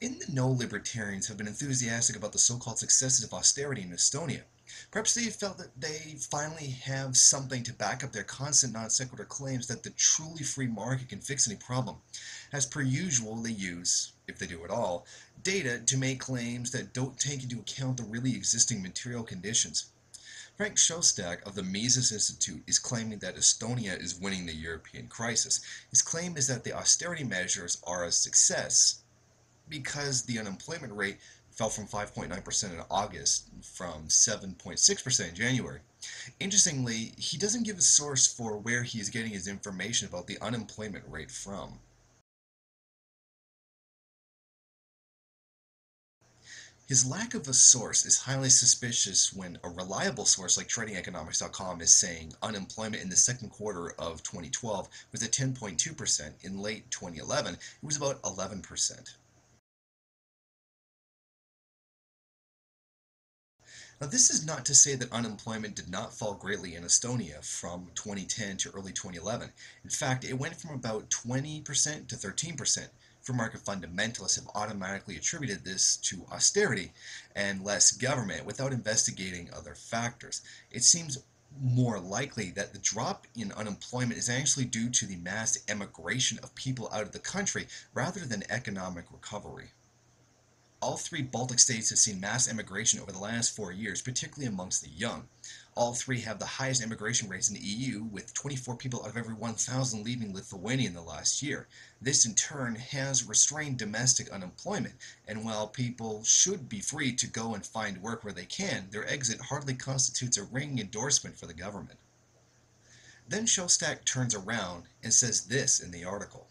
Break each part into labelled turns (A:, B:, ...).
A: In the know, libertarians have been enthusiastic about the so-called successes of austerity in Estonia. Perhaps they felt that they finally have something to back up their constant non sequitur claims that the truly free market can fix any problem. As per usual, they use, if they do at all, data to make claims that don't take into account the really existing material conditions. Frank Shostak of the Mises Institute is claiming that Estonia is winning the European crisis. His claim is that the austerity measures are a success because the unemployment rate fell from 5.9% in August from 7.6% in January. Interestingly, he doesn't give a source for where he is getting his information about the unemployment rate from. His lack of a source is highly suspicious when a reliable source like tradingeconomics.com is saying unemployment in the second quarter of 2012 was at 10.2%. In late 2011, it was about 11%. Now, this is not to say that unemployment did not fall greatly in Estonia from 2010 to early 2011. In fact, it went from about 20% to 13%. For market fundamentalists have automatically attributed this to austerity and less government without investigating other factors. It seems more likely that the drop in unemployment is actually due to the mass emigration of people out of the country rather than economic recovery. All three Baltic states have seen mass immigration over the last 4 years, particularly amongst the young. All three have the highest immigration rates in the EU, with 24 people out of every 1,000 leaving Lithuania in the last year. This, in turn, has restrained domestic unemployment, and while people should be free to go and find work where they can, their exit hardly constitutes a ringing endorsement for the government. Then Shostak turns around and says this in the article.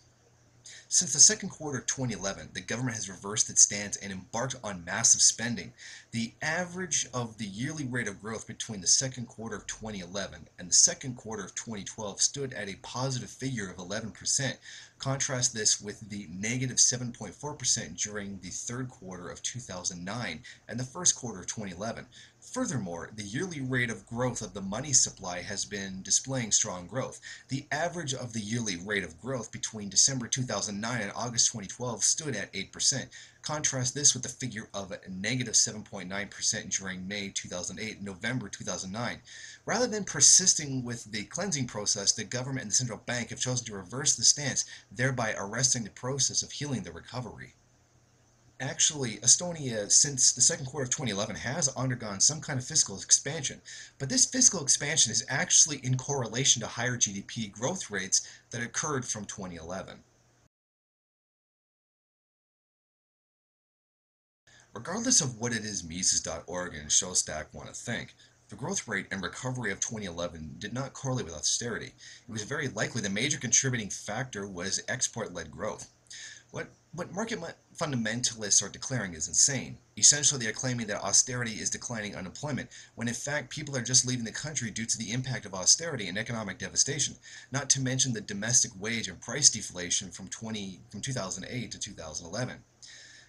A: Since the second quarter of 2011, the government has reversed its stance and embarked on massive spending. The average of the yearly rate of growth between the second quarter of 2011 and the second quarter of 2012 stood at a positive figure of 11%. Contrast this with the negative 7.4% during the third quarter of 2009 and the first quarter of 2011. Furthermore, the yearly rate of growth of the money supply has been displaying strong growth. The average of the yearly rate of growth between December 2009 and August 2012 stood at 8%. Contrast this with the figure of negative 7.9% during May 2008 and November 2009. Rather than persisting with the cleansing process, the government and the central bank have chosen to reverse the stance, thereby arresting the process of healing the recovery. Actually, Estonia, since the second quarter of 2011, has undergone some kind of fiscal expansion, but this fiscal expansion is actually in correlation to higher GDP growth rates that occurred from 2011. Regardless of what it is Mises.org and Shostak want to think, the growth rate and recovery of 2011 did not correlate with austerity. It was very likely the major contributing factor was export-led growth. What market fundamentalists are declaring is insane. Essentially, they are claiming that austerity is declining unemployment, when in fact people are just leaving the country due to the impact of austerity and economic devastation, not to mention the domestic wage and price deflation from 2008 to 2011.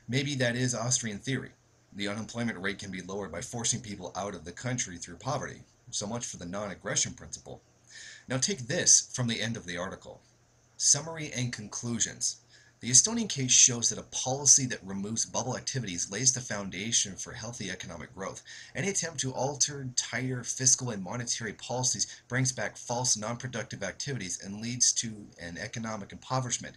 A: Maybe that is Austrian theory. The unemployment rate can be lowered by forcing people out of the country through poverty. So much for the non-aggression principle. Now take this from the end of the article. Summary and conclusions. The Estonian case shows that a policy that removes bubble activities lays the foundation for healthy economic growth. Any attempt to alter tighter fiscal and monetary policies brings back false non-productive activities and leads to an economic impoverishment.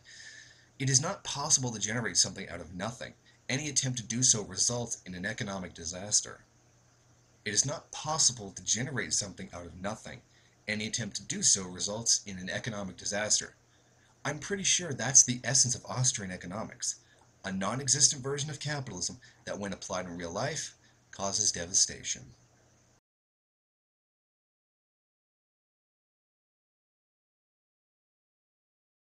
A: It is not possible to generate something out of nothing. Any attempt to do so results in an economic disaster. It is not possible to generate something out of nothing. Any attempt to do so results in an economic disaster. I'm pretty sure that's the essence of Austrian economics. A non-existent version of capitalism that when applied in real life causes devastation.